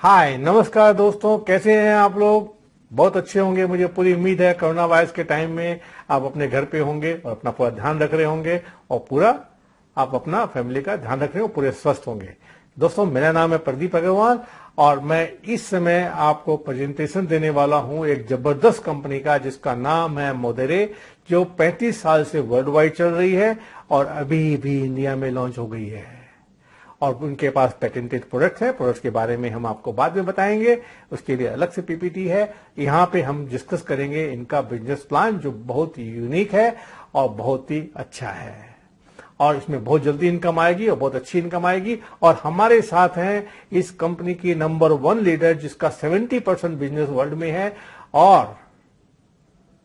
हाय नमस्कार दोस्तों, कैसे हैं आप लोग। बहुत अच्छे होंगे, मुझे पूरी उम्मीद है। कोरोना वायरस के टाइम में आप अपने घर पे होंगे और अपना पूरा ध्यान रख रहे होंगे और पूरा आप अपना फैमिली का ध्यान रख रहे हो, पूरे स्वस्थ होंगे। दोस्तों, मेरा नाम है प्रदीप अग्रवाल और मैं इस समय आपको प्रेजेंटेशन देने वाला हूं एक जबरदस्त कंपनी का जिसका नाम है मोदेरे, जो 35 साल से वर्ल्ड वाइड चल रही है और अभी भी इंडिया में लॉन्च हो गई है। और उनके पास पेटेंटेड प्रोडक्ट्स है। प्रोडक्ट्स के बारे में हम आपको बाद में बताएंगे, उसके लिए अलग से पीपीटी है। यहाँ पे हम डिस्कस करेंगे इनका बिजनेस प्लान जो बहुत ही यूनिक है और बहुत ही अच्छा है और इसमें बहुत जल्दी इनकम आएगी और बहुत अच्छी इनकम आएगी। और हमारे साथ हैं इस कंपनी की नंबर 1 लीडर जिसका 70% बिजनेस वर्ल्ड में है और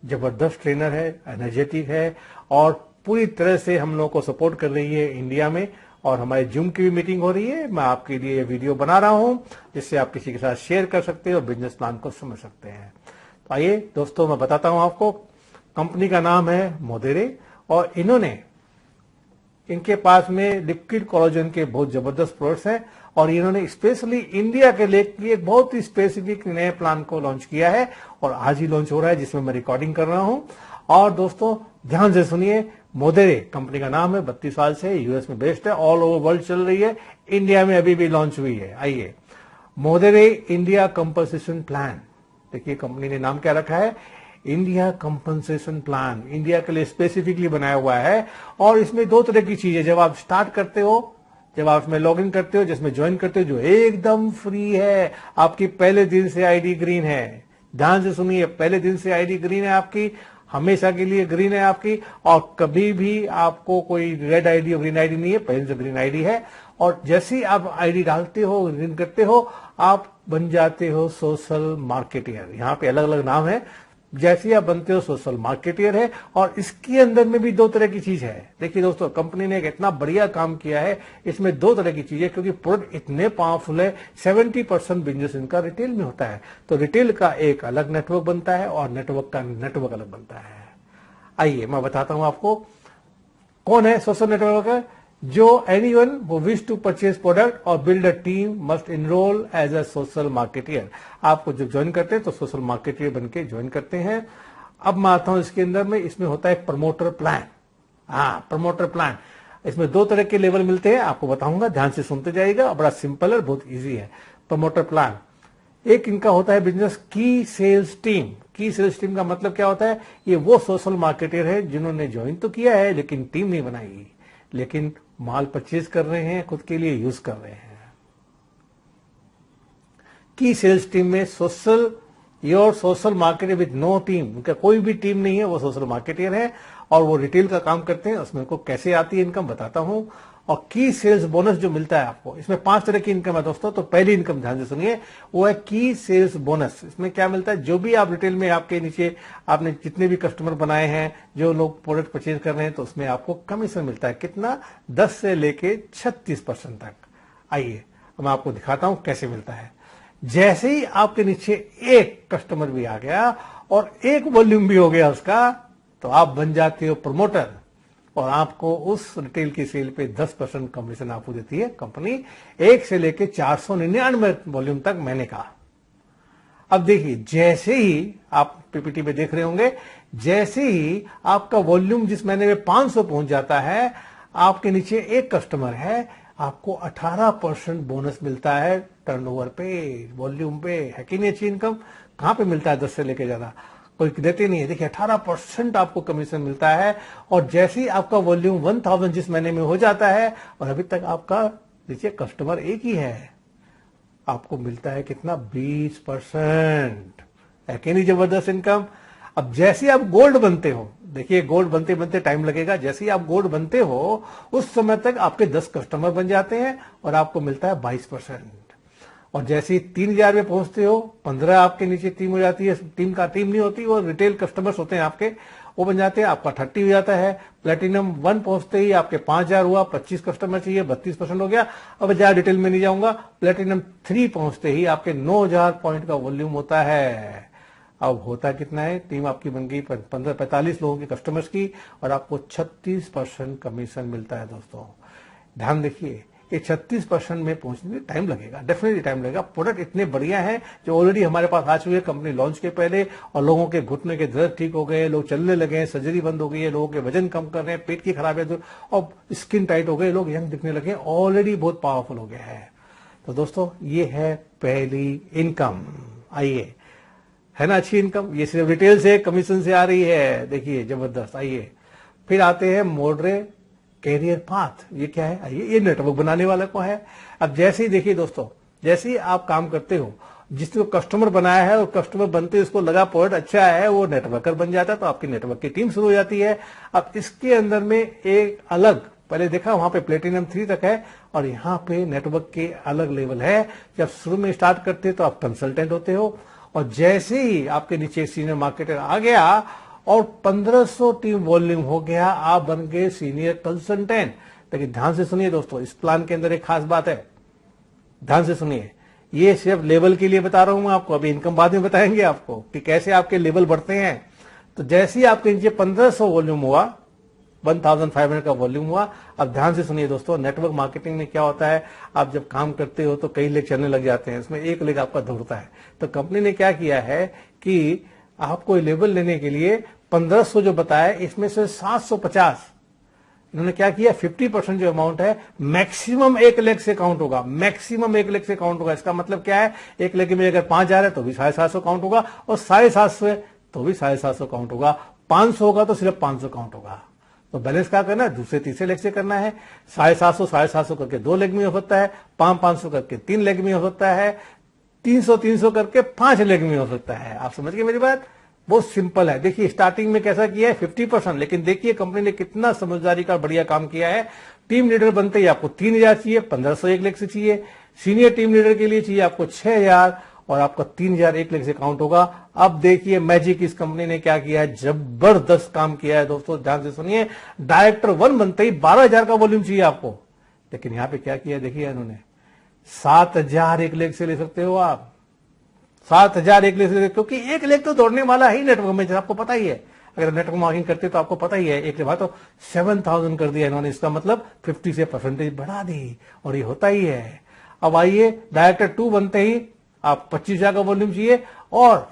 जबरदस्त ट्रेनर है, एनर्जेटिक है और पूरी तरह से हम लोगों को सपोर्ट कर रही है इंडिया में। और हमारे जूम की भी मीटिंग हो रही है। मैं आपके लिए ये वीडियो बना रहा हूं जिससे आप किसी के साथ शेयर कर सकते हैं और बिजनेस प्लान को समझ सकते हैं। तो आइए दोस्तों, मैं बताता हूं आपको। कंपनी का नाम है मोदेरे और इनके पास में लिक्विड कोलाजन के बहुत जबरदस्त प्रोडक्ट्स हैं और इन्होंने स्पेशली इंडिया के लिए एक बहुत ही स्पेसिफिक नए प्लान को लॉन्च किया है और आज ही लॉन्च हो रहा है जिसमें मैं रिकॉर्डिंग कर रहा हूं। और दोस्तों ध्यान से सुनिए, मोदेरे कंपनी का नाम है, 32 साल से यूएस में बेस्ड है, ऑल ओवर वर्ल्ड चल रही है, इंडिया में अभी भी लॉन्च हुई है। आइए, मोदेरे इंडिया कंपनसेशन प्लान। देखिए कंपनी ने नाम क्या रखा है, इंडिया कंपनसेशन प्लान। इंडिया के लिए स्पेसिफिकली बनाया हुआ है और इसमें 2 तरह की चीजें, जब आप स्टार्ट करते हो, जब आप इसमें लॉग इन करते हो, जिसमें ज्वाइन करते हो, जो एकदम फ्री है, आपकी पहले दिन से आईडी ग्रीन है। ध्यान से सुनिए, पहले दिन से आईडी ग्रीन है आपकी, हमेशा के लिए ग्रीन है आपकी और कभी भी आपको कोई रेड आईडी और ग्रीन आईडी नहीं है, पहले से ग्रीन आईडी है। और जैसे ही आप आईडी डालते हो, ग्रीन करते हो, आप बन जाते हो सोशल मार्केटियर। यहाँ पे अलग अलग नाम है, जैसे ही आप बनते हो सोशल मार्केटियर है। और इसके अंदर में भी 2 तरह की चीज है। देखिए दोस्तों, कंपनी ने एक इतना बढ़िया काम किया है, इसमें 2 तरह की चीजें, क्योंकि प्रोडक्ट इतने पावरफुल है। 70% बिजनेस इनका रिटेल में होता है, तो रिटेल का एक अलग नेटवर्क बनता है और नेटवर्क का नेटवर्क अलग बनता है। आइए मैं बताता हूं आपको कौन है सोशल नेटवर्कर। जो anyone who wish to purchase product और build a team must enroll as a social marketer. आपको जब ज्वाइन करते हैं तो सोशल मार्केटियर बन के ज्वाइन करते हैं। अब मैं आता हूं इसके अंदर में, इसमें होता है प्रमोटर प्लान। हाँ, प्रमोटर प्लान। इसमें 2 तरह के लेवल मिलते हैं, आपको बताऊंगा, ध्यान से सुनते जाइएगा। बड़ा सिंपल है, बहुत ईजी है प्रमोटर प्लान। एक इनका होता है बिजनेस की सेल्स टीम। की सेल्स टीम का मतलब क्या होता है, ये वो सोशल मार्केटर है जिन्होंने ज्वाइन तो किया है लेकिन टीम नहीं बनाई, लेकिन माल परचेज कर रहे हैं, खुद के लिए यूज कर रहे हैं। की सेल्स टीम में your social marketer with no team, उनका कोई भी टीम नहीं है, वो सोशल मार्केटर है और वो रिटेल का काम करते हैं। उसमें उनको कैसे आती है इनकम बताता हूं। और की सेल्स बोनस जो मिलता है आपको, इसमें 5 तरह की इनकम है दोस्तों। तो पहली इनकम ध्यान से सुनिए, वो है की सेल्स बोनस। इसमें क्या मिलता है, जो भी आप रिटेल में आपके नीचे आपने जितने भी कस्टमर बनाए हैं, जो लोग प्रोडक्ट परचेज कर रहे हैं, तो उसमें आपको कमीशन मिलता है। कितना, 10 से लेके 36% तक। आइए मैं आपको दिखाता हूं कैसे मिलता है। जैसे ही आपके नीचे एक कस्टमर भी आ गया और एक वॉल्यूम भी हो गया उसका, तो आप बन जाते हो प्रमोटर और आपको उस रिटेल की सेल पे 10% कमीशन आपको देती है कंपनी, 1 से लेके 499 वॉल्यूम तक महीने का। अब देखिए, जैसे ही आप पीपीटी में देख रहे होंगे, जैसे ही आपका वॉल्यूम जिस महीने में 500 पहुंच जाता है, आपके नीचे एक कस्टमर है, आपको 18% बोनस मिलता है टर्नओवर पे, वॉल्यूम पे। है कि नहीं अच्छी इनकम? कहां पे मिलता है 10 से लेके ज्यादा, कोई देते नहीं है। देखिए 18% आपको कमीशन मिलता है। और जैसे ही आपका वॉल्यूम 1000 जिस महीने में हो जाता है और अभी तक आपका देखिए कस्टमर एक ही है, आपको मिलता है कितना, 20%। है कि नहीं जबरदस्त इनकम? अब जैसे आप गोल्ड बनते हो, देखिए गोल्ड बनते बनते टाइम लगेगा, जैसे ही आप गोल्ड बनते हो उस समय तक आपके 10 कस्टमर बन जाते हैं और आपको मिलता है 22%। और जैसे ही 3000 में पहुंचते हो, 15 आपके नीचे टीम हो जाती है। टीम नहीं होती, वो रिटेल कस्टमर्स होते हैं आपके, वो बन जाते हैं, आपका 30 हो जाता है। प्लेटिनम 1 पहुंचते ही आपके 5000 हुआ, 25 कस्टमर चाहिए, 32% हो गया। अब ज्यादा डिटेल में नहीं जाऊंगा। प्लेटिनम 3 पहुंचते ही आपके 9000 पॉइंट का वॉल्यूम होता है। अब होता कितना है, टीम आपकी बन गई 45 लोगों के कस्टमर्स की और आपको 36% कमीशन मिलता है। दोस्तों ध्यान देखिए, ये 36% में पहुंचने में टाइम लगेगा, डेफिनेटली टाइम लगेगा। प्रोडक्ट इतने बढ़िया हैं जो ऑलरेडी हमारे पास आ चुके हैं कंपनी लॉन्च के पहले, और लोगों के घुटने के दर्द ठीक हो गए, लोग चलने लगे हैं, सर्जरी बंद हो गई है, लोगों के वजन कम कर रहे हैं, पेट की खराबी दूर, और स्किन टाइट हो गए, लोग यंग दिखने लगे, ऑलरेडी बहुत पावरफुल हो गया है। तो दोस्तों ये है पहली इनकम। आइए, है ना अच्छी इनकम, ये सिर्फ रिटेल से कमीशन से आ रही है, देखिए जबरदस्त। आइए फिर आते हैं मॉडरेट कैरियर पाथ। ये क्या है? आइए, ये नेटवर्क बनाने वाला को है। अब जैसे ही देखिए दोस्तों, जैसे ही आप काम करते हो, जिसने कस्टमर बनाया है और कस्टमर बनते ही उसको लगा प्रोडक्ट अच्छा है, वो नेटवर्कर बन जाता है, तो आपकी नेटवर्क की टीम शुरू हो जाती है। अब इसके अंदर में एक अलग, पहले देखा वहां पे प्लेटिनम 3 तक है, और यहाँ पे नेटवर्क के अलग लेवल है। जब शुरू में स्टार्ट करते हो तो आप कंसल्टेंट होते हो, और जैसे ही आपके नीचे सीनियर मार्केटर आ गया और 1500 टीम वॉल्यूम हो गया, आप बन गए सीनियर कंसल्टेंट। लेकिन ध्यान से सुनिए दोस्तों, इस प्लान के अंदर एक खास बात है, ध्यान से सुनिए। ये सिर्फ लेवल के लिए बता रहा हूं मैं आपको, अभी इनकम बाद में बताएंगे आपको कि कैसे आपके लेवल बढ़ते हैं। तो जैसे ही आपके नीचे 1500 वॉल्यूम हुआ, 1500 का वॉल्यूम हुआ। अब ध्यान से सुनिए दोस्तों, नेटवर्क मार्केटिंग में क्या होता है, आप जब काम करते हो तो कई लेग चलने लग जाते हैं, इसमें एक लेग आपका दौड़ता है। तो कंपनी ने क्या किया है कि आपको लेवल लेने के लिए 1500 जो बताया, इसमें से 750 इन्होंने क्या किया, 50% जो अमाउंट है मैक्सिमम 1 लाख से काउंट होगा, मैक्सिमम 1 लाख से काउंट होगा। इसका मतलब क्या है, 1 लाख में अगर 5,000 है तो भी 750 काउंट होगा, और 750 है तो भी 750 काउंट होगा, 500 होगा तो सिर्फ 500 काउंट होगा। तो बैलेंस क्या करना है, दूसरे तीसरे लेग से करना है। 750 करके 2 लेग में हो सकता है, 500 करके 3 लेग में हो सकता है, 300 करके 5 लेग में हो सकता है। आप समझ गए मेरी बात, बहुत सिंपल है। देखिए स्टार्टिंग में कैसा किया है, 50%, लेकिन देखिए कंपनी ने कितना समझदारी का बढ़िया काम किया है। टीम लीडर बनते ही आपको 3000 चाहिए, 1500 1 लाख से चाहिए। सीनियर टीम लीडर के लिए चाहिए आपको 6000, और आपका 3000 1 लाख से काउंट होगा। अब देखिए मैजिक इस कंपनी ने क्या किया है, जबरदस्त काम किया है दोस्तों, ध्यान से सुनिए। डायरेक्टर 1 बनते ही 12,000 का वॉल्यूम चाहिए आपको, लेकिन यहां पे क्या किया देखिए इन्होंने, 7,000 1 लाख से ले सकते हो आप, 7,000 1 लाख से, क्योंकि 1 लाख तो दौड़ने वाला ही नेटवर्क में, आपको पता ही है। अगर नेटवर्क मार्केटिंग करते तो आपको पता ही है, 1 लाख तो 7,000 कर दिया इन्होंने, इसका मतलब 50 से परसेंटेज बढ़ा दी, और ये होता ही है। अब आइए डायरेक्टर 2 बनते ही आप 25,000 का वॉल्यूम चाहिए, और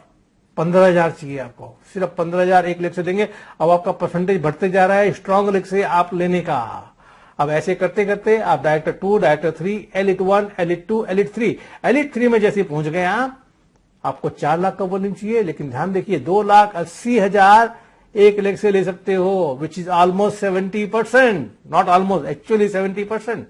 15,000 चाहिए आपको, सिर्फ 15,000 1 लाख से देंगे। अब आपका परसेंटेज बढ़ते जा रहा है स्ट्रॉन्ग लेग से आप लेने का। अब ऐसे करते करते आप director 2, director 3, elite 1, elite 2, elite 3, elite 3 में जैसे पहुंच गए आपको 4 लाख का वॉल्यूम चाहिए, लेकिन ध्यान देखिए 2,80,000 1 लाख से ले सकते हो, which is almost 70%, not almost, actually 70%।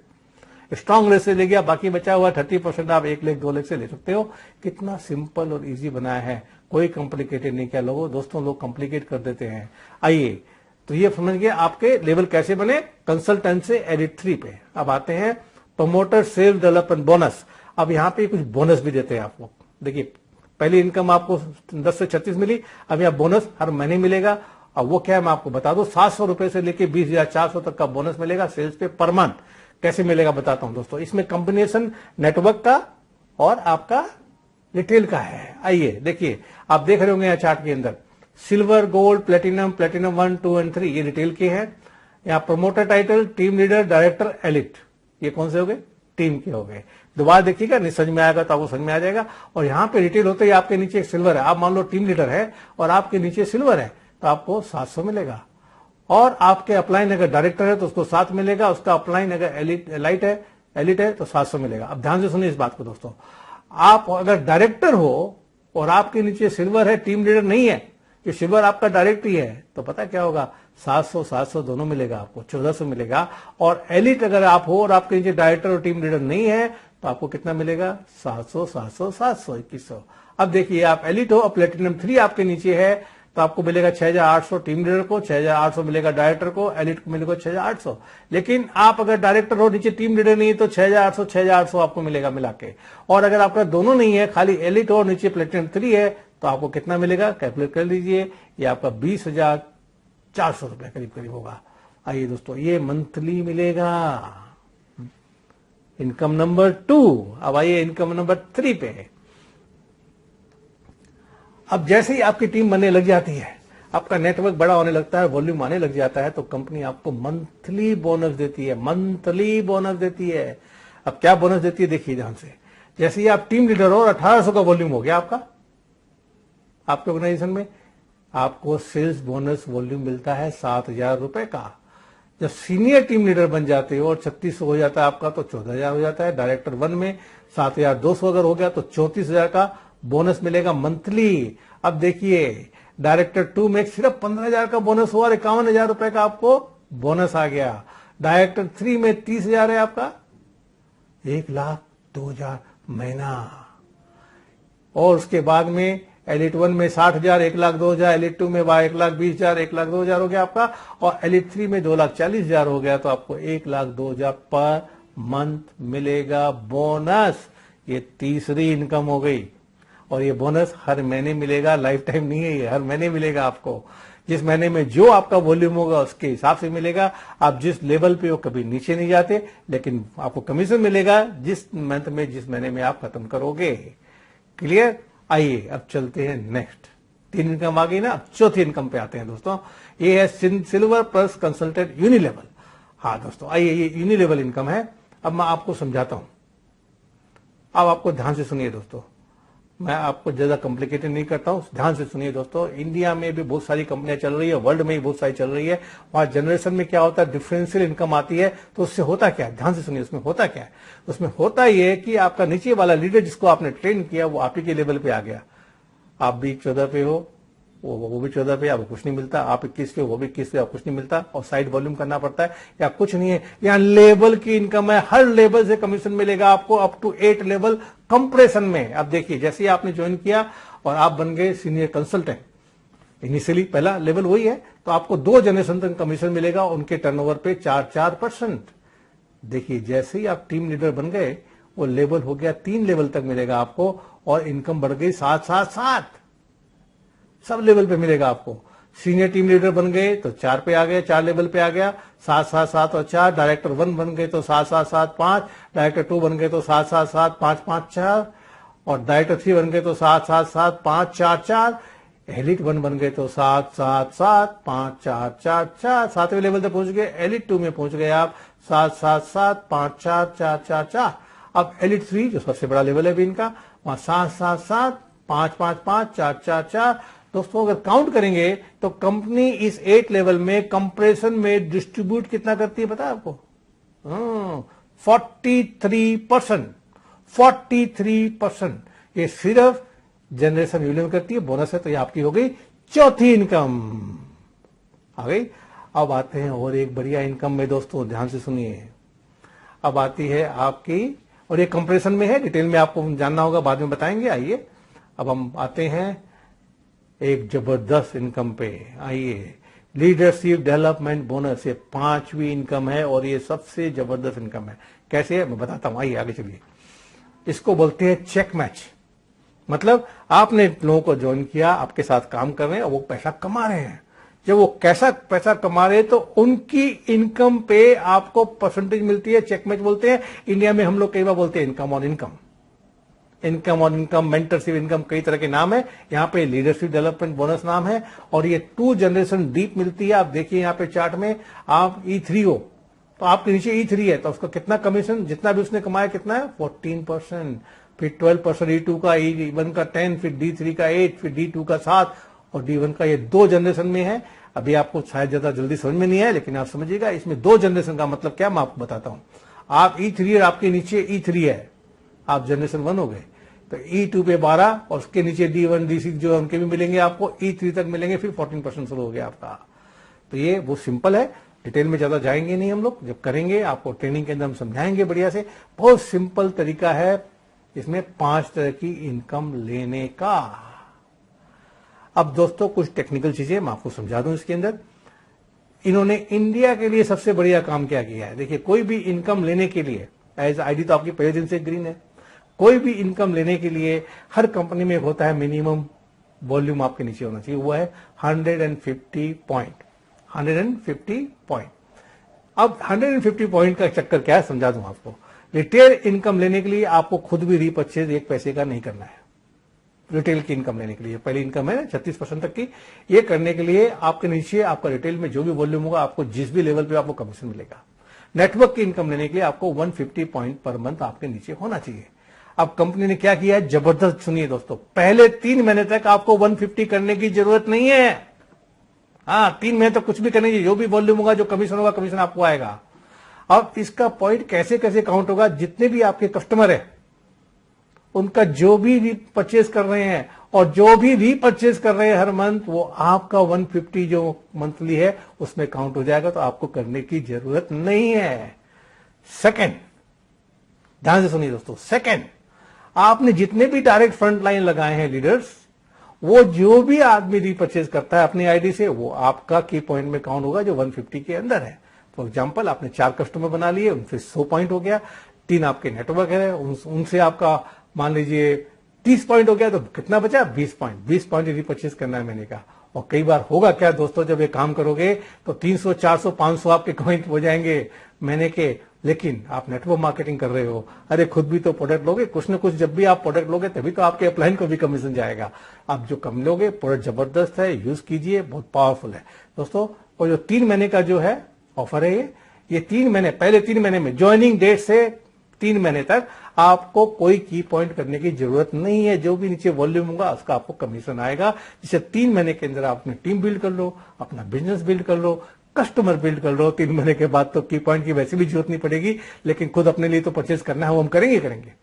Strong leg से ले गया, बाकी बचा हुआ 30% आप 1 लाख 2 लाख से ले सकते हो। कितना सिंपल और इजी बनाया है, कोई कॉम्प्लिकेटेड नहीं किया। लोगों दोस्तों लोग कॉम्प्लिकेट कर देते हैं। आइए, तो ये समझ गए आपके लेवल कैसे बने, कंसल्टेंट से एलिट 3 पे। अब आते हैं प्रमोटर सेल्स डेवलपमेंट बोनस। अब यहां पे कुछ बोनस भी देते हैं आपको। देखिए पहली इनकम आपको 10 से 36 मिली, अब यहां बोनस हर महीने मिलेगा। अब वो क्या है मैं आपको बता दूं, 700 रुपए से लेके 20,400 तक का बोनस मिलेगा सेल्स पे पर मंथ। कैसे मिलेगा बताता हूं दोस्तों, इसमें कॉम्बिनेशन नेटवर्क का और आपका रिटेल का है। आइए देखिए, आप देख रहे होंगे यहाँ चार्ट के अंदर सिल्वर, गोल्ड, प्लेटिनम, प्लेटिनम 1, 2 और 3 ये रिटेल के हैं। यहाँ promoter title, team leader, director, elite, ये कौन से हो गए, टीम के हो गए। दोबारा देखिएगा, नहीं समझ में आएगा तो आपको समझ में आ जाएगा। और यहाँ पे रिटेल होते ही आपके नीचे एक सिल्वर है, आप मान लो टीम लीडर है और आपके नीचे सिल्वर है तो आपको 700 मिलेगा। और आपके अपलाइन अगर डायरेक्टर है तो उसको 7 मिलेगा, उसका अपलाइन अगर एलिट है तो 700 मिलेगा। अब ध्यान से सुनिए इस बात को दोस्तों, आप अगर डायरेक्टर हो और आपके नीचे सिल्वर है, टीम लीडर नहीं है, ये सिल्वर आपका डायरेक्ट ही है, तो पता क्या होगा, 700 दोनों मिलेगा आपको, 1400 मिलेगा। और एलिट अगर आप हो और आपके नीचे डायरेक्टर और टीम लीडर नहीं है तो आपको कितना मिलेगा, 700 2100। अब देखिए आप एलिट हो और प्लेटिनम 3 आपके नीचे है तो आपको मिलेगा 6,800 टीम लीडर को, 6,800 मिलेगा डायरेक्टर को, एलिट को मिलेगा 6,800। लेकिन आप अगर डायरेक्टर हो, नीचे टीम लीडर नहीं है तो 6,800 आपको मिलेगा मिला के। और अगर आपका दोनों नहीं है, खाली एलिट हो और नीचे प्लेटिनम 3 है तो आपको कितना मिलेगा, कैलकुलेट कर लीजिए, ये आपका 20,400 रुपए करीब करीब होगा। आइए दोस्तों, ये मंथली मिलेगा, इनकम नंबर 2। अब आइए इनकम नंबर 3 पे। अब जैसे ही आपकी टीम बनने लग जाती है, आपका नेटवर्क बड़ा होने लगता है, वॉल्यूम आने लग जाता है, तो कंपनी आपको मंथली बोनस देती है, मंथली बोनस देती है। अब क्या बोनस देती है देखिए ध्यान से। जैसे ही आप टीम लीडर हो और 1800 का वॉल्यूम हो गया आपका, आपके ऑर्गेनाइजेशन में आपको सेल्स बोनस वॉल्यूम मिलता है 7,000 रुपए का। जब सीनियर टीम लीडर बन जाते हो और 3600 हो जाता है आपका तो 14,000 हो जाता है। डायरेक्टर 1 में 7,200 अगर हो गया तो 34,000 का बोनस मिलेगा मंथली। अब देखिए डायरेक्टर 2 में सिर्फ 15,000 का बोनस हुआ और 51,000 रुपए का आपको बोनस आ गया। डायरेक्टर 3 में 30,000 है आपका, 1,02,000 महीना। और उसके बाद में एलिट 1 में 60,000, 1,02,000, एलिट 2 में 1,20,000, 1,02,000 हो गया आपका, और एलिट 3 में 2,40,000 हो गया तो आपको 1,02,000 पर मंथ मिलेगा बोनस। ये तीसरी इनकम हो गई। और ये बोनस हर महीने मिलेगा, लाइफ टाइम नहीं है, ये हर महीने मिलेगा आपको। जिस महीने में जो आपका वॉल्यूम होगा उसके हिसाब से मिलेगा। आप जिस लेवल पे हो कभी नीचे नहीं जाते, लेकिन आपको कमीशन मिलेगा जिस मंथ में, जिस महीने में आप खत्म करोगे। क्लियर? आइए अब चलते हैं नेक्स्ट। 3 इनकम आ गई ना, अब चौथी इनकम पे आते हैं दोस्तों। ये है सिल्वर प्लस कंसल्टेंट यूनिलेवल। हाँ दोस्तों आइए, ये यूनिलेवल इनकम है। अब मैं आपको समझाता हूं, अब आपको ध्यान से सुनिए दोस्तों। मैं आपको ज्यादा कॉम्प्लिकेटेड नहीं करता हूं, ध्यान से सुनिए दोस्तों। इंडिया में भी बहुत सारी कंपनियां चल रही है, वर्ल्ड में भी बहुत सारी चल रही है। वहां जनरेशन में क्या होता है, डिफरेंशियल इनकम आती है। तो उससे होता क्या है, ध्यान से सुनिए। उसमें होता क्या है, उसमें होता ये है कि आपका नीचे वाला लीडर जिसको आपने ट्रेन किया वो आप ही के लेवल पे आ गया। आप भी 14 पे हो, वो भी 14 पे, आपको कुछ नहीं मिलता। आप 21 पे, वो भी 21 पे, आपको कुछ नहीं मिलता। और साइड वॉल्यूम करना पड़ता है या कुछ नहीं है। यहाँ लेवल की इनकम है, हर लेवल से कमीशन मिलेगा आपको अप टू 8 लेवल कंप्रेशन में। अब देखिए जैसे ही आपने ज्वाइन किया और आप बन गए सीनियर कंसल्टेंट, इनिशियली पहला लेवल वही है, तो आपको 2 जनरेशन तक कमीशन मिलेगा उनके टर्नओवर पे 4%। देखिए जैसे ही आप टीम लीडर बन गए वो लेवल हो गया 3 लेवल तक मिलेगा आपको, और इनकम बढ़ गई 7 सब लेवल पे मिलेगा आपको। सीनियर टीम लीडर बन गए तो 4 पे आ गए, 4 लेवल पे आ गया, 7 और 4। डायरेक्टर 1 बन गए तो 7 5। डायरेक्टर 2 बन गए तो 7 5 4। और डायरेक्टर 3 बन गए तो 7 5 4। एलिट 1 बन गए तो 7 5 4। 7वें लेवल तक पहुंच गए। एलिट 2 में पहुंच गए आप 7 5 4। अब एलिट 3 जो सबसे बड़ा लेवल है अभी इनका, वहां 7 5 5 4। दोस्तों अगर काउंट करेंगे तो कंपनी इस 8 लेवल में कंप्रेशन में डिस्ट्रीब्यूट कितना करती है पता है आपको? 43%। ये सिर्फ जनरेशन यूनियन करती है, बोनस है। तो ये आपकी हो गई चौथी इनकम आ गई। अब आते हैं और एक बढ़िया इनकम में दोस्तों, ध्यान से सुनिए। अब आती है आपकी, और ये कंप्रेशन में है, डिटेल में आपको जानना होगा, बाद में बताएंगे। आइए अब हम आते हैं एक जबरदस्त इनकम पे। आइए, लीडरशिप डेवलपमेंट बोनस, ये 5वीं इनकम है और ये सबसे जबरदस्त इनकम है। कैसे है मैं बताता हूं, आइए आगे चलिए। इसको बोलते हैं चेक मैच। मतलब आपने लोगों को ज्वाइन किया, आपके साथ काम कर रहे हैं और वो पैसा कमा रहे हैं। जब वो कैसा पैसा कमा रहे हैं तो उनकी इनकम पे आपको परसेंटेज मिलती है, चेक मैच बोलते हैं। इंडिया में हम लोग कई बार बोलते हैं income on income, income on income, mentorship income, कई तरह के नाम है। यहाँ पे लीडरशिप डेवलपमेंट बोनस नाम है, और ये 2 जनरेशन डीप मिलती है। आप देखिए यहाँ पे चार्ट में, आप E3 हो तो आपके नीचे E3 है तो उसका कितना कमीशन, जितना भी उसने कमाया कितना है 14%, फिर 12% E2 का, E1 का 10, फिर D3 का 8, फिर D2 का 7 और D1 का। ये 2 जनरेशन में है। अभी आपको शायद ज्यादा जल्दी समझ में नहीं है, लेकिन आप समझिएगा इसमें 2 जनरेशन का मतलब क्या मैं आपको बताता हूं। आप E3 और आपके नीचे E3 है, आप जनरेशन 1 हो गए। तो E2 पे 12 और उसके नीचे D1 D6 जो उनके भी मिलेंगे आपको, E3 तक मिलेंगे, फिर 14% शुरू हो गया आपका। तो ये वो सिंपल है, डिटेल में ज्यादा जाएंगे नहीं हम लोग। जब करेंगे आपको ट्रेनिंग के अंदर हम समझाएंगे बढ़िया से। बहुत सिंपल तरीका है इसमें 5 तरह की इनकम लेने का। अब दोस्तों कुछ टेक्निकल चीजें मैं आपको समझा दूं इसके अंदर। इन्होंने इंडिया के लिए सबसे बढ़िया काम क्या किया है, देखिए कोई भी इनकम लेने के लिए, एज आईडी तो आपकी पहले दिन से ग्रीन है, कोई भी इनकम लेने के लिए हर कंपनी में होता है मिनिमम वॉल्यूम आपके नीचे होना चाहिए, वो है 150 पॉइंट। 150 पॉइंट। अब 150 पॉइंट का चक्कर क्या है समझा दूं आपको। रिटेल इनकम लेने के लिए आपको खुद भी रीपरचेज 1 पैसे का नहीं करना है। रिटेल की इनकम लेने के लिए, पहली इनकम है 36% तक की, ये करने के लिए आपके नीचे आपका रिटेल में जो भी वॉल्यूम होगा, आपको जिस भी लेवल पे आपको कमीशन मिलेगा। नेटवर्क की इनकम लेने के लिए आपको 150 पॉइंट पर मंथ आपके नीचे होना चाहिए। अब कंपनी ने क्या किया है, जबरदस्त सुनिए दोस्तों, पहले 3 महीने तक आपको 150 करने की जरूरत नहीं है। हाँ, 3 महीने तक कुछ भी करने की, जो भी वॉल्यूम होगा, जो कमीशन होगा, कमीशन आपको आएगा। अब इसका पॉइंट कैसे कैसे काउंट होगा, जितने भी आपके कस्टमर है उनका जो भी परचेज कर रहे हैं और जो भी रीपरचेज कर रहे हैं हर मंथ, वो आपका 150 जो मंथली है उसमें काउंट हो जाएगा, तो आपको करने की जरूरत नहीं है। सेकंड, ध्यान से सुनिए दोस्तों, सेकंड, आपने जितने भी डायरेक्ट फ्रंट लाइन लगाए हैं लीडर्स, वो जो भी आदमी रीपरचेज करता है अपनी आईडी से, वो आपका की पॉइंट में काउंट होगा जो 150 के अंदर है। फॉर एग्जाम्पल, आपने 4 कस्टमर बना लिए, उनसे 100 पॉइंट हो गया, 3 आपके नेटवर्क है, उनसे आपका मान लीजिए 30 पॉइंट हो गया, तो कितना बचा, 20 पॉइंट। 20 पॉइंट रीपरचेज करना है महीने का। और कई बार होगा क्या दोस्तों, जब ये काम करोगे तो 300, 400, 500 आपके पॉइंट हो जाएंगे महीने के, लेकिन आप नेटवर्क मार्केटिंग कर रहे हो। अरे खुद भी तो प्रोडक्ट लोगे, कुछ ना कुछ जब भी आप प्रोडक्ट लोगे तभी तो आपके अपलाइन को भी कमीशन जाएगा। आप जो कम लोगे, प्रोडक्ट जबरदस्त है, यूज कीजिए, बहुत पावरफुल है दोस्तों। और जो 3 महीने का जो है ऑफर है, ये 3 महीने, पहले 3 महीने में ज्वाइनिंग डेट से 3 महीने तक आपको कोई की पॉइंट करने की जरूरत नहीं है। जो भी नीचे वॉल्यूम होगा उसका आपको कमीशन आएगा, जिसे 3 महीने के अंदर आप अपनी टीम बिल्ड कर लो, अपना बिजनेस बिल्ड कर लो, कस्टमर बिल्ड कर लो। 3 महीने के बाद तो की पॉइंट की वैसे भी जरूरत नहीं पड़ेगी, लेकिन खुद अपने लिए तो परचेज करना है, वो हम करेंगे।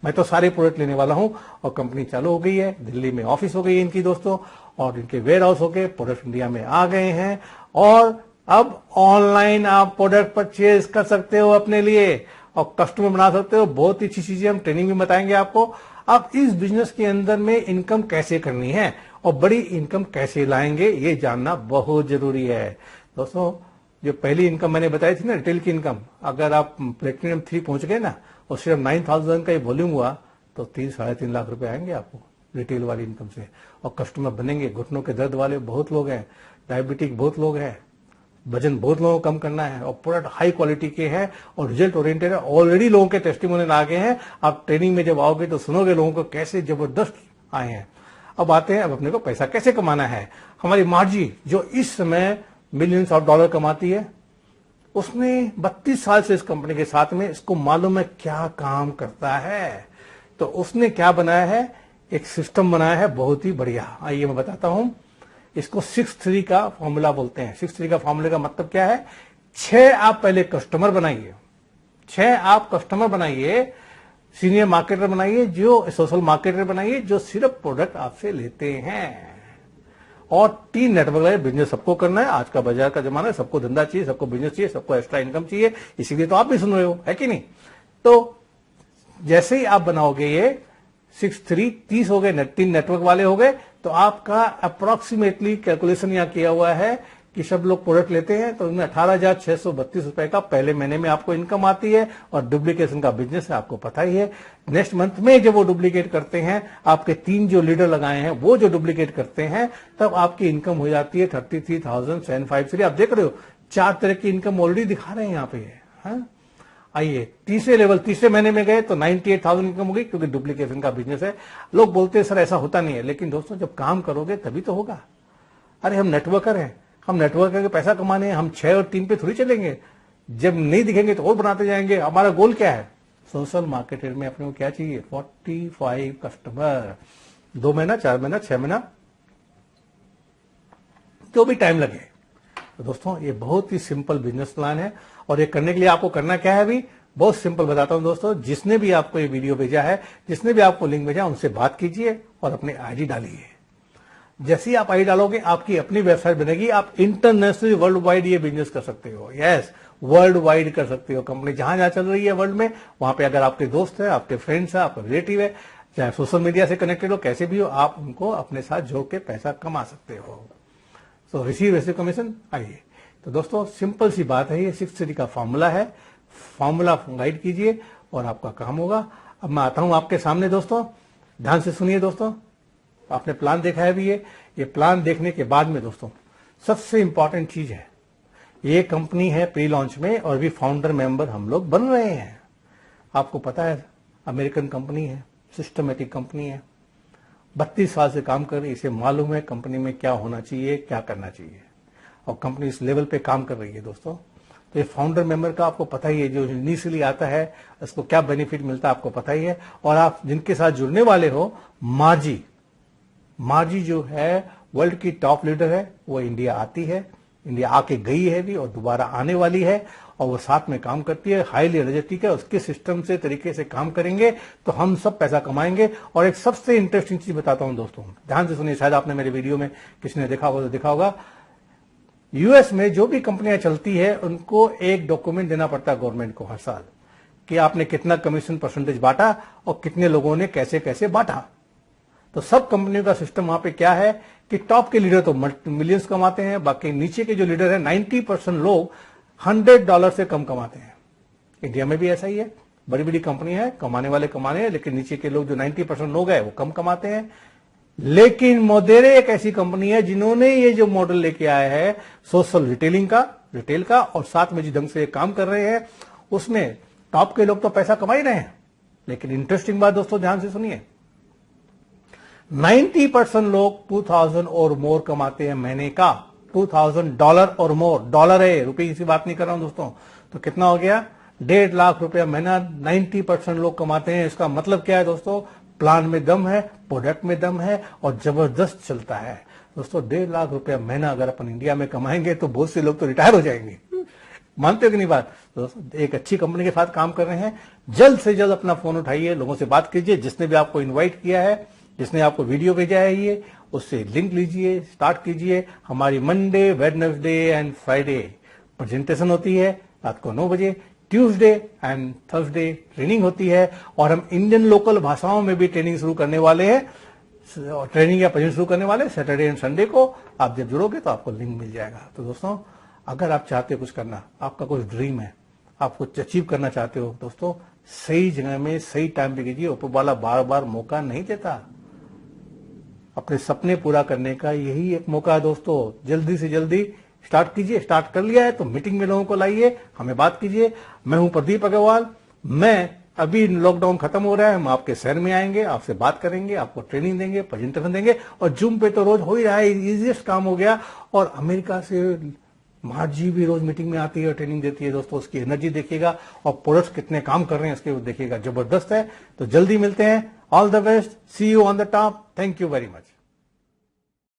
मैं तो सारे प्रोडक्ट लेने वाला हूं, और कंपनी चालू हो गई है, दिल्ली में ऑफिस हो गई है इनकी दोस्तों, और इनके वेयर हाउस हो गए, प्रोडक्ट इंडिया में आ गए हैं, और अब ऑनलाइन आप प्रोडक्ट परचेज कर सकते हो अपने लिए और कस्टमर बना सकते हो। बहुत ही अच्छी चीजें हम ट्रेनिंग में बताएंगे आपको। अब इस बिजनेस के अंदर में इनकम कैसे करनी है और बड़ी इनकम कैसे लाएंगे, ये जानना बहुत जरूरी है दोस्तों। जो पहली इनकम मैंने बताई थी ना, रिटेल की इनकम, अगर आप प्लेटिनम 3 पहुंच गए ना और सिर्फ 9,000 का ये वॉल्यूम हुआ, तो 3-3.5 लाख रुपए आएंगे आपको रिटेल वाली इनकम से। और कस्टमर बनेंगे, घुटनों के दर्द वाले बहुत लोग हैं, डायबिटिक बहुत लोग हैं, वजन बहुत लोगों को कम करना है, और प्रोडक्ट हाई क्वालिटी के हैं और रिजल्ट ओरिएंटेड है। ऑलरेडी लोगों के टेस्टिमोनियल आ गए हैं। आप ट्रेनिंग में जब आओगे तो सुनोगे लोगों को कैसे जबरदस्त आए हैं। अब आते हैं, अब अपने को पैसा कैसे कमाना है। हमारी मार्जी जो इस समय मिलियंस ऑफ डॉलर कमाती है, उसने 32 साल से इस कंपनी के साथ में, इसको मालूम है क्या काम करता है। तो उसने क्या बनाया है, एक सिस्टम बनाया है बहुत ही बढ़िया। आइए मैं बताता हूं। इसको 6-3 का फॉर्मूला बोलते हैं। 6-3 का फॉर्मूले का मतलब क्या है, 6 आप पहले कस्टमर बनाइए, 6 आप कस्टमर बनाइए, सीनियर मार्केटर बनाइए, जो सोशल मार्केटर बनाइए, जो सिर्फ प्रोडक्ट आपसे लेते हैं, और 3 नेटवर्क है। बिजनेस सबको करना है, आज का बाजार का जमाना है, सबको धंधा चाहिए, सबको बिजनेस चाहिए, सबको एक्स्ट्रा इनकम चाहिए, इसीलिए तो आप भी सुन रहे हो, है कि नहीं। तो जैसे ही आप बनाओगे ये 6-3, 30 हो गए, 3 नेटवर्क वाले हो गए, तो आपका अप्रोक्सीमेटली कैलकुलेशन यहां किया हुआ है कि सब लोग प्रोडक्ट लेते हैं तो उनमें 18,632 रुपए का पहले महीने में आपको इनकम आती है। और डुप्लीकेशन का बिजनेस है, आपको पता ही है। नेक्स्ट मंथ में जब वो डुप्लीकेट करते हैं, आपके 3 जो लीडर लगाए हैं वो जो डुप्लीकेट करते हैं, तब आपकी इनकम हो जाती है 33,753। आप देख रहे हो 4 तरह की इनकम ऑलरेडी दिखा रहे हैं यहाँ पे। हाँ? आइए तीसरे लेवल, तीसरे महीने में गए तो 98,000 इनकम होगी, क्योंकि डुप्लीकेशन का बिजनेस है। लोग बोलते हैं सर ऐसा होता नहीं है, लेकिन दोस्तों जब काम करोगे तभी तो होगा। अरे हम नेटवर्कर हैं, हम नेटवर्कर के पैसा कमाने हैं, हम 6 और 3 पे थोड़ी चलेंगे। जब नहीं दिखेंगे तो और बनाते जाएंगे। हमारा गोल क्या है, सोशल मार्केटर में अपने को क्या चाहिए, 45 कस्टमर, 2 महीना, 4 महीना, 6 महीना, जो भी टाइम लगे। तो दोस्तों ये बहुत ही सिंपल बिजनेस प्लान है, और ये करने के लिए आपको करना क्या है, अभी बहुत सिंपल बताता हूं दोस्तों। जिसने भी आपको ये वीडियो भेजा है, जिसने भी आपको लिंक भेजा, उनसे बात कीजिए और अपने आईडी डालिए। जैसे ही आप आईडी डालोगे आपकी अपनी वेबसाइट बनेगी, आप इंटरनेशनली वर्ल्ड वाइड ये बिजनेस कर सकते हो। यस, वर्ल्ड वाइड कर सकते हो। कंपनी जहां जहां चल रही है वर्ल्ड में, वहां पे अगर आपके दोस्त है, आपके फ्रेंड्स है, आपका रिलेटिव है, चाहे सोशल मीडिया से कनेक्टेड हो, कैसे भी हो, आप उनको अपने साथ जोड़ के पैसा कमा सकते हो। सो रिसीव कमीशन। आइए, तो दोस्तों सिंपल सी बात है, ये 6-3 का फॉर्मूला है। फॉर्मूला गाइड कीजिए और आपका काम होगा। अब मैं आता हूं आपके सामने दोस्तों, ध्यान से सुनिए दोस्तों। आपने प्लान देखा है भी, ये प्लान देखने के बाद में दोस्तों सबसे इंपॉर्टेंट चीज है, ये कंपनी है प्री लॉन्च में, और भी फाउंडर मेंबर हम लोग बन रहे हैं। आपको पता है अमेरिकन कंपनी है, सिस्टमेटिक कंपनी है, 32 साल से काम कर रही है। इसे मालूम है कंपनी में क्या होना चाहिए, क्या करना चाहिए, और कंपनी इस लेवल पे काम कर रही है दोस्तों। तो ये फाउंडर मेंबर का आपको पता ही है, जो इनिशियली आता है उसको क्या बेनिफिट मिलता है आपको पता ही है। और आप जिनके साथ जुड़ने वाले हो, मार्जी जो है वर्ल्ड की टॉप लीडर है, वो इंडिया आती है, इंडिया आके गई है भी और दोबारा आने वाली है, और वो साथ में काम करती है, हाईली एनर्जेटिक है। उसके सिस्टम से तरीके से काम करेंगे तो हम सब पैसा कमाएंगे। और एक सबसे इंटरेस्टिंग चीज बताता हूं दोस्तों, ध्यान से सुनिए, शायद आपने मेरे वीडियो में किसी ने देखा होगा तो देखा होगा, यूएस में जो भी कंपनियां चलती है उनको एक डॉक्यूमेंट देना पड़ता है गवर्नमेंट को हर साल, कि आपने कितना कमीशन परसेंटेज बांटा और कितने लोगों ने कैसे कैसे बांटा। तो सब कंपनियों का सिस्टम वहां पे क्या है कि टॉप के लीडर तो मिलियंस कमाते हैं, बाकी नीचे के जो लीडर है 90% लोग $100 से कम कमाते हैं। इंडिया में भी ऐसा ही है, बड़ी बड़ी कंपनी है, कमाने वाले कमाने हैं, लेकिन नीचे के लोग जो 90% लोग हैं वो कम कमाते हैं। लेकिन मोदेरे एक ऐसी कंपनी है जिन्होंने ये जो मॉडल लेके आया है सोशल रिटेल का, और साथ में जिस ढंग से काम कर रहे हैं उसमें टॉप के लोग तो पैसा कमा ही रहे हैं। लेकिन इंटरेस्टिंग बात दोस्तों ध्यान से सुनिए, 90% लोग 2000 और मोर कमाते हैं महीने का, $2000 और मोर, डॉलर है, रुपए की बात नहीं कर रहा हूं दोस्तों। तो कितना हो गया, 1.5 लाख रुपया महीना 90% लोग कमाते हैं। इसका मतलब क्या है दोस्तों, प्लान में दम है, प्रोडक्ट में दम है और जबरदस्त चलता है दोस्तों। 1.5 लाख रुपया महीना अगर अपन इंडिया में कमाएंगे तो बहुत से लोग तो रिटायर हो जाएंगे। मानते हो कि नहीं बात दोस्तों, एक अच्छी कंपनी के साथ काम कर रहे हैं। जल्द से जल्द अपना फोन उठाइए, लोगों से बात कीजिए, जिसने भी आपको इन्वाइट किया है, जिसने आपको वीडियो भेजा है ये, उससे लिंक लीजिए, स्टार्ट कीजिए। हमारी Monday, Wednesday and Friday presentation होती है रात को 9 बजे, ट्यूसडे एंड थर्सडे ट्रेनिंग होती है, और हम इंडियन लोकल भाषाओं में भी ट्रेनिंग शुरू करने वाले हैं, ट्रेनिंग या प्रेजेंट शुरू करने वाले सैटरडे एंड संडे को। आप जब जुड़ोगे तो आपको लिंक मिल जाएगा। तो दोस्तों, अगर आप चाहते हो कुछ करना, आपका कुछ ड्रीम है, आप कुछ अचीव करना चाहते हो दोस्तों, सही जगह में सही टाइम पे कीजिए। ऊपर वाला बार बार मौका नहीं देता, अपने सपने पूरा करने का यही एक मौका है दोस्तों। जल्दी से जल्दी स्टार्ट कीजिए। स्टार्ट कर लिया है तो मीटिंग में लोगों को लाइए, हमें बात कीजिए। मैं हूं प्रदीप अग्रवाल। मैं अभी लॉकडाउन खत्म हो रहा है, हम आपके शहर में आएंगे, आपसे बात करेंगे, आपको ट्रेनिंग देंगे, प्रेजेंटेशन देंगे, और जूम पे तो रोज हो ही रहा है, इजीएस्ट काम हो गया। और अमेरिका से मार्जी भी रोज मीटिंग में आती है और ट्रेनिंग देती है दोस्तों। उसकी एनर्जी देखिएगा और प्रोडक्ट्स कितने काम कर रहे हैं उसके देखिएगा, जबरदस्त है। तो जल्दी मिलते हैं। All the best, see you on the top. Thank you very much.